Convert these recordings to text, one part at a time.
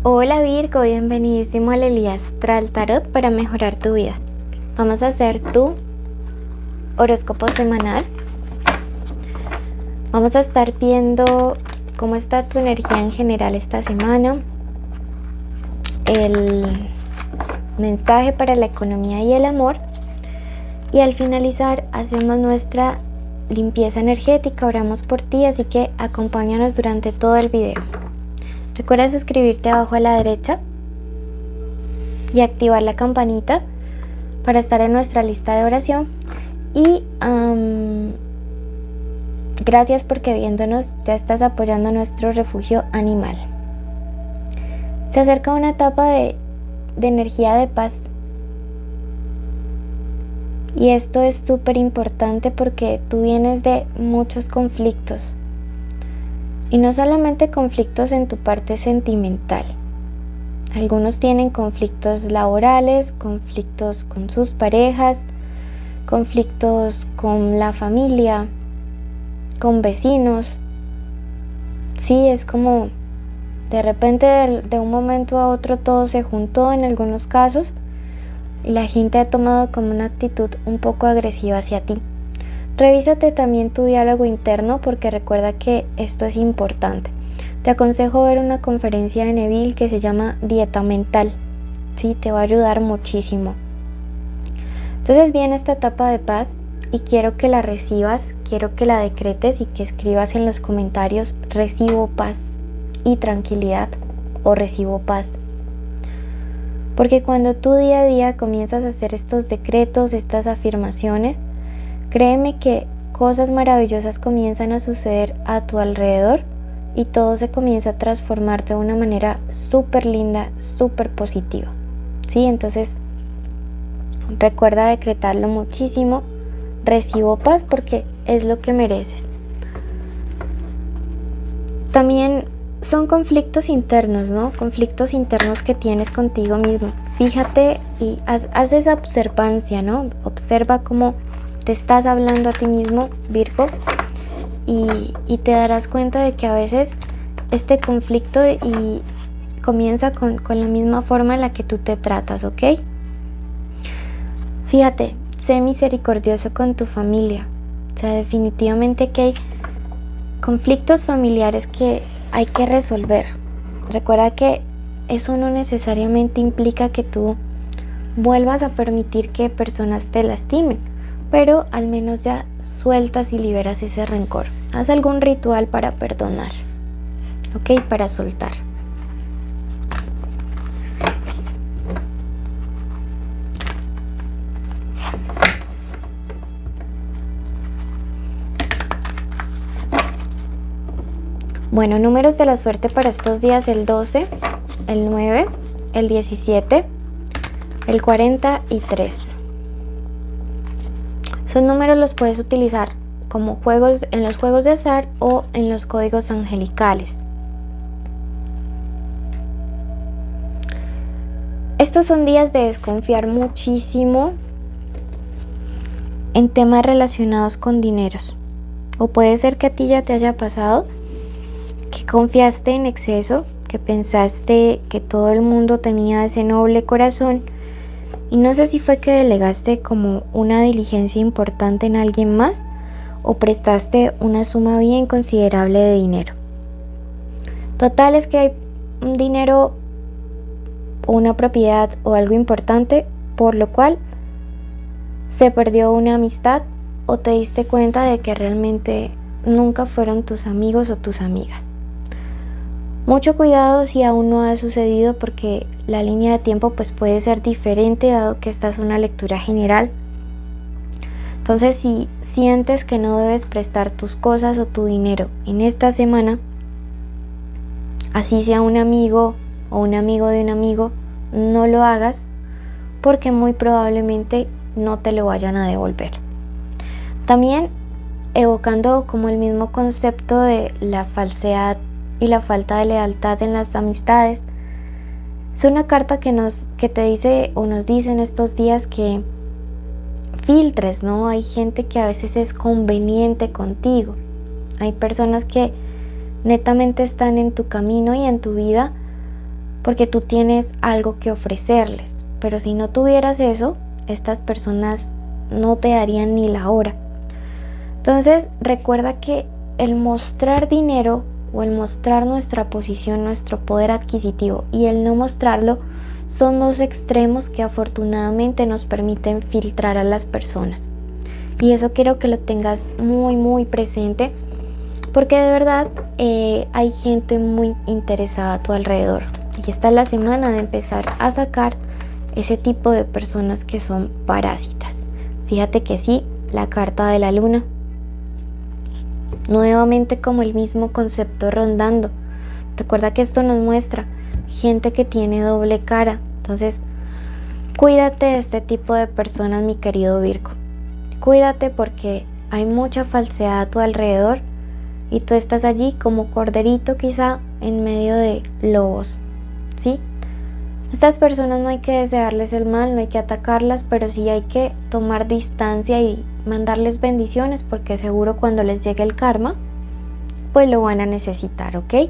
Hola Virgo, bienvenidísimo al Elías Astral Tarot para mejorar tu vida. Vamos a hacer tu horóscopo semanal. Vamos a estar viendo cómo está tu energía en general esta semana, el mensaje para la economía y el amor, y al finalizar hacemos nuestra limpieza energética, oramos por ti, así que acompáñanos durante todo el video. Recuerda suscribirte abajo a la derecha y activar la campanita para estar en nuestra lista de oración. Y gracias porque viéndonos ya estás apoyando nuestro refugio animal. Se acerca una etapa de energía de paz. Y esto es súper importante porque tú vienes de muchos conflictos. Y no solamente conflictos en tu parte sentimental. Algunos tienen conflictos laborales, conflictos con sus parejas, conflictos con la familia, con vecinos. Sí, es como de repente de un momento a otro todo se juntó en algunos casos y la gente ha tomado como una actitud un poco agresiva hacia ti. Revísate también tu diálogo interno porque recuerda que esto es importante. Te aconsejo ver una conferencia de Neville que se llama Dieta Mental. Sí, te va a ayudar muchísimo. Entonces viene esta etapa de paz y quiero que la recibas, quiero que la decretes y que escribas en los comentarios: recibo paz y tranquilidad o recibo paz. Porque cuando tú día a día comienzas a hacer estos decretos, estas afirmaciones, créeme que cosas maravillosas comienzan a suceder a tu alrededor y todo se comienza a transformar de una manera súper linda, súper positiva. ¿Sí? Entonces, recuerda decretarlo muchísimo. Recibo paz porque es lo que mereces. También son conflictos internos, ¿no? Conflictos internos que tienes contigo mismo. Fíjate y haz esa observancia, ¿no? Observa cómo te estás hablando a ti mismo, Virgo, y te darás cuenta de que a veces este conflicto comienza con la misma forma en la que tú te tratas, ¿ok? Fíjate, sé misericordioso con tu familia. O sea, definitivamente que hay conflictos familiares que hay que resolver. Recuerda que eso no necesariamente implica que tú vuelvas a permitir que personas te lastimen, pero al menos ya sueltas y liberas ese rencor. Haz algún ritual para perdonar, ¿ok? Para soltar. Bueno, números de la suerte para estos días: el 12, el 9, el 17, el 43. Esos números los puedes utilizar como juegos en los juegos de azar o en los códigos angelicales. Estos son días de desconfiar muchísimo en temas relacionados con dineros. O puede ser que a ti ya te haya pasado que confiaste en exceso, que pensaste que todo el mundo tenía ese noble corazón. Y no sé si fue que delegaste como una diligencia importante en alguien más o prestaste una suma bien considerable de dinero. Total es que hay un dinero o una propiedad o algo importante por lo cual se perdió una amistad o te diste cuenta de que realmente nunca fueron tus amigos o tus amigas. Mucho cuidado si aún no ha sucedido porque la línea de tiempo pues puede ser diferente dado que esta es una lectura general. Entonces, si sientes que no debes prestar tus cosas o tu dinero en esta semana, así sea un amigo o un amigo de un amigo, no lo hagas porque muy probablemente no te lo vayan a devolver. También evocando como el mismo concepto de la falsedad y la falta de lealtad en las amistades, es una carta que te dice o nos dice en estos días que filtres, ¿no? Hay gente que a veces es conveniente contigo. Hay personas que netamente están en tu camino y en tu vida porque tú tienes algo que ofrecerles. Pero si no tuvieras eso, estas personas no te darían ni la hora. Entonces recuerda que el mostrar dinero o el mostrar nuestra posición, nuestro poder adquisitivo, y el no mostrarlo son dos extremos que afortunadamente nos permiten filtrar a las personas. Y eso quiero que lo tengas muy presente, porque de verdad hay gente muy interesada a tu alrededor. Y esta es la semana de empezar a sacar ese tipo de personas que son parásitas. Fíjate que sí, la carta de la luna. Nuevamente como el mismo concepto rondando. Recuerda que esto nos muestra gente que tiene doble cara. Entonces, cuídate de este tipo de personas, mi querido Virgo. Cuídate porque hay mucha falsedad a tu alrededor y tú estás allí como corderito quizá en medio de lobos, ¿sí? Estas personas no hay que desearles el mal, no hay que atacarlas, pero sí hay que tomar distancia y mandarles bendiciones, porque seguro cuando les llegue el karma, pues lo van a necesitar, ¿ok?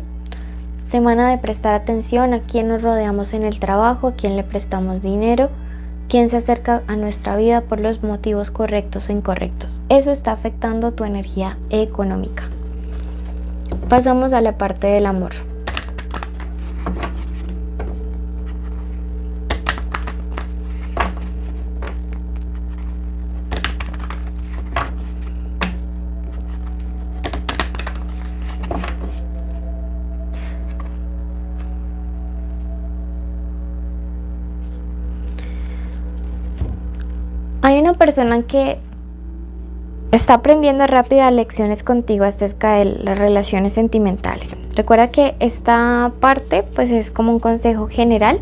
Semana de prestar atención a quién nos rodeamos en el trabajo, a quién le prestamos dinero, quién se acerca a nuestra vida por los motivos correctos o incorrectos. Eso está afectando tu energía económica. Pasamos a la parte del amor. Hay una persona que está aprendiendo rápidas lecciones contigo acerca de las relaciones sentimentales. Recuerda que esta parte pues es como un consejo general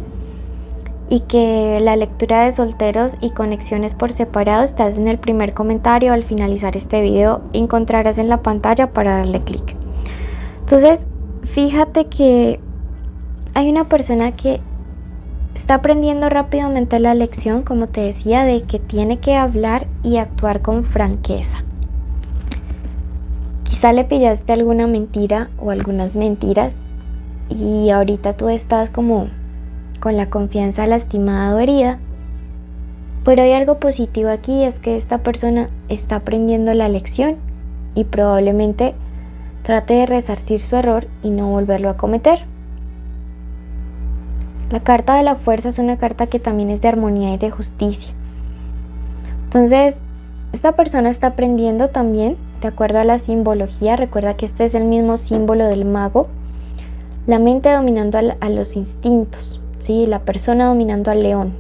y que la lectura de solteros y conexiones por separado está en el primer comentario. Al finalizar este video encontrarás en la pantalla para darle clic. Entonces, fíjate que hay una persona que está aprendiendo rápidamente la lección, como te decía, de que tiene que hablar y actuar con franqueza. Quizá le pillaste alguna mentira o algunas mentiras y ahorita tú estás como con la confianza lastimada o herida. Pero hay algo positivo aquí, es que esta persona está aprendiendo la lección y probablemente trate de resarcir su error y no volverlo a cometer. La carta de la fuerza es una carta que también es de armonía y de justicia. Entonces, esta persona está aprendiendo también, de acuerdo a la simbología. Recuerda que este es el mismo símbolo del mago. La mente dominando a los instintos, ¿sí? La persona dominando al león.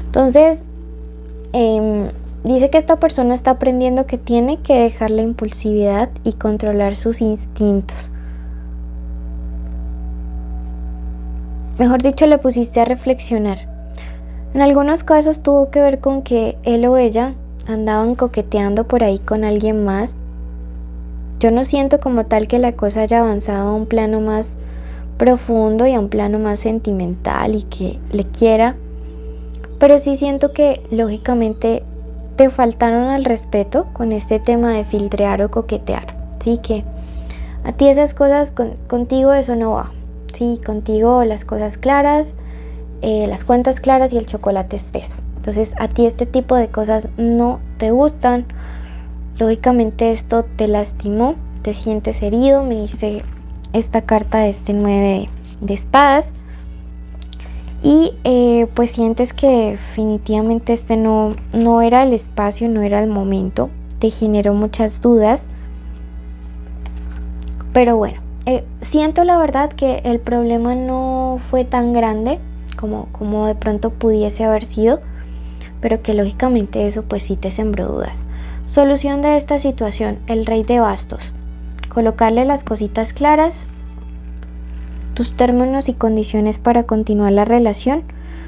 Entonces, dice que esta persona está aprendiendo que tiene que dejar la impulsividad y controlar sus instintos. Mejor dicho, le pusiste a reflexionar. En algunos casos tuvo que ver con que él o ella andaban coqueteando por ahí con alguien más. Yo no siento como tal que la cosa haya avanzado a un plano más profundo y a un plano más sentimental y que le quiera, pero sí siento que lógicamente te faltaron al respeto con este tema de filtrear o coquetear. Sí, que a ti esas cosas, contigo eso no va. Sí, contigo las cosas claras, las cuentas claras y el chocolate espeso. Entonces a ti este tipo de cosas no te gustan. Lógicamente esto te lastimó, te sientes herido. Me dice esta carta de este 9 de espadas. Y pues sientes que definitivamente este no era el espacio, no era el momento. Te generó muchas dudas. Pero bueno. Siento la verdad que el problema no fue tan grande como de pronto pudiese haber sido, pero que lógicamente eso pues sí te sembró dudas. Solución de esta situación, el rey de bastos. Colocarle las cositas claras, tus términos y condiciones para continuar la relación,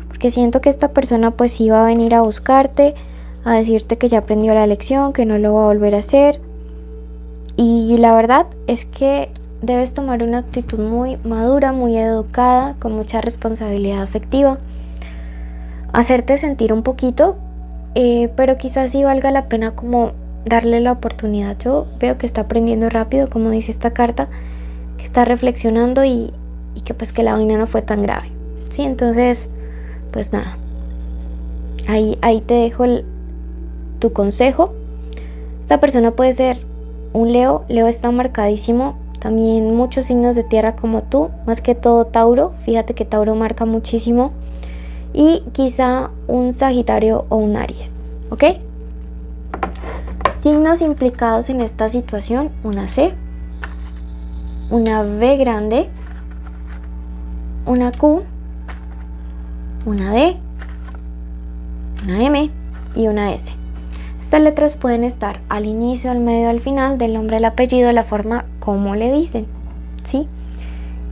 porque siento que esta persona pues sí va a venir a buscarte, a decirte que ya aprendió la lección, que no lo va a volver a hacer. Y la verdad es que debes tomar una actitud muy madura, muy educada, con mucha responsabilidad afectiva. Hacerte sentir un poquito, pero quizás sí valga la pena como darle la oportunidad. Yo veo que está aprendiendo rápido, como dice esta carta, que está reflexionando y y que pues que la vaina no fue tan grave, ¿sí? Entonces, pues nada, ahí te dejo tu consejo. Esta persona puede ser un Leo. Leo está marcadísimo. También muchos signos de tierra como tú, más que todo Tauro. Fíjate que Tauro marca muchísimo. Y quizá un Sagitario o un Aries, ¿ok? Signos implicados en esta situación: una C, una V grande, una Q, una D, una M y una S. Estas letras pueden estar al inicio, al medio, al final del nombre, el apellido, de la forma como le dicen, ¿sí?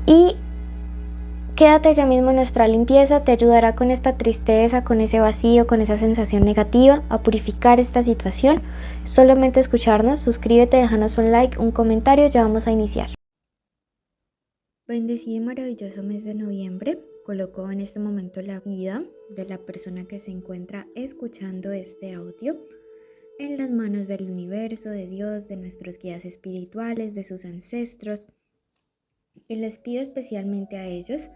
Y quédate ya mismo en nuestra limpieza, te ayudará con esta tristeza, con ese vacío, con esa sensación negativa, a purificar esta situación. Solamente escucharnos, suscríbete, déjanos un like, un comentario, ya vamos a iniciar. Bendecido y maravilloso mes de noviembre. Coloco en este momento la vida de la persona que se encuentra escuchando este audio en las manos del universo, de Dios, de nuestros guías espirituales, de sus ancestros. Y les pido especialmente a ellos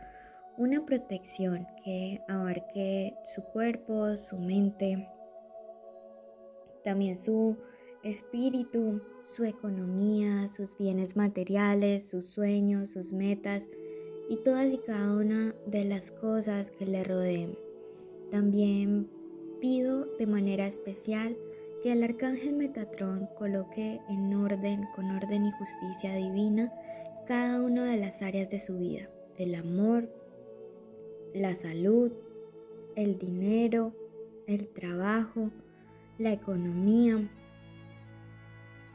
una protección que abarque su cuerpo, su mente, también su espíritu, su economía, sus bienes materiales, sus sueños, sus metas y todas y cada una de las cosas que le rodeen. También pido de manera especial que el arcángel Metatrón coloque en orden, con orden y justicia divina, cada una de las áreas de su vida: el amor, la salud, el dinero, el trabajo, la economía.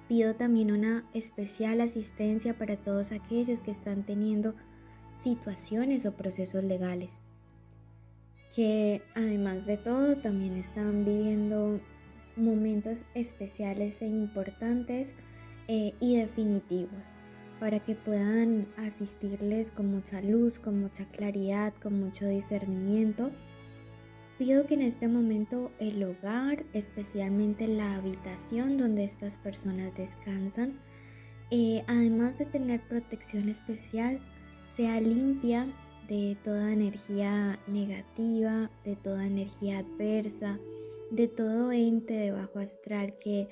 Pido también una especial asistencia para todos aquellos que están teniendo situaciones o procesos legales, que además de todo también están viviendo momentos especiales e importantes y definitivos, para que puedan asistirles con mucha luz, con mucha claridad, con mucho discernimiento. Pido que en este momento el hogar, especialmente la habitación donde estas personas descansan, además de tener protección especial, sea limpia de toda energía negativa, de toda energía adversa, de todo ente de bajo astral que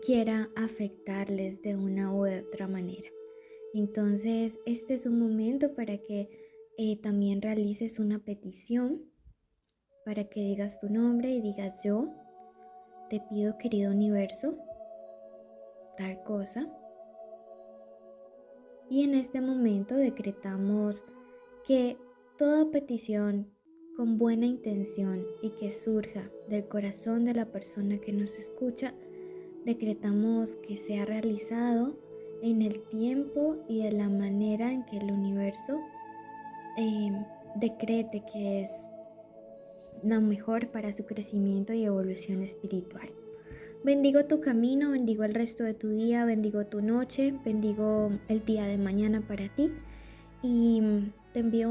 quiera afectarles de una u otra manera. Entonces, este es un momento para que también realices una petición, para que digas tu nombre y digas: yo te pido, querido universo, tal cosa. Y en este momento decretamos que toda petición con buena intención y que surja del corazón de la persona que nos escucha, decretamos que sea realizado en el tiempo y de la manera en que el universo decrete que es lo mejor para su crecimiento y evolución espiritual. Bendigo tu camino, bendigo el resto de tu día, bendigo tu noche, bendigo el día de mañana para ti y te envío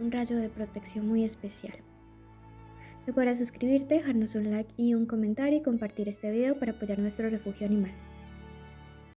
un rayo de protección muy especial. Recuerda suscribirte, dejarnos un like y un comentario y compartir este video para apoyar nuestro refugio animal.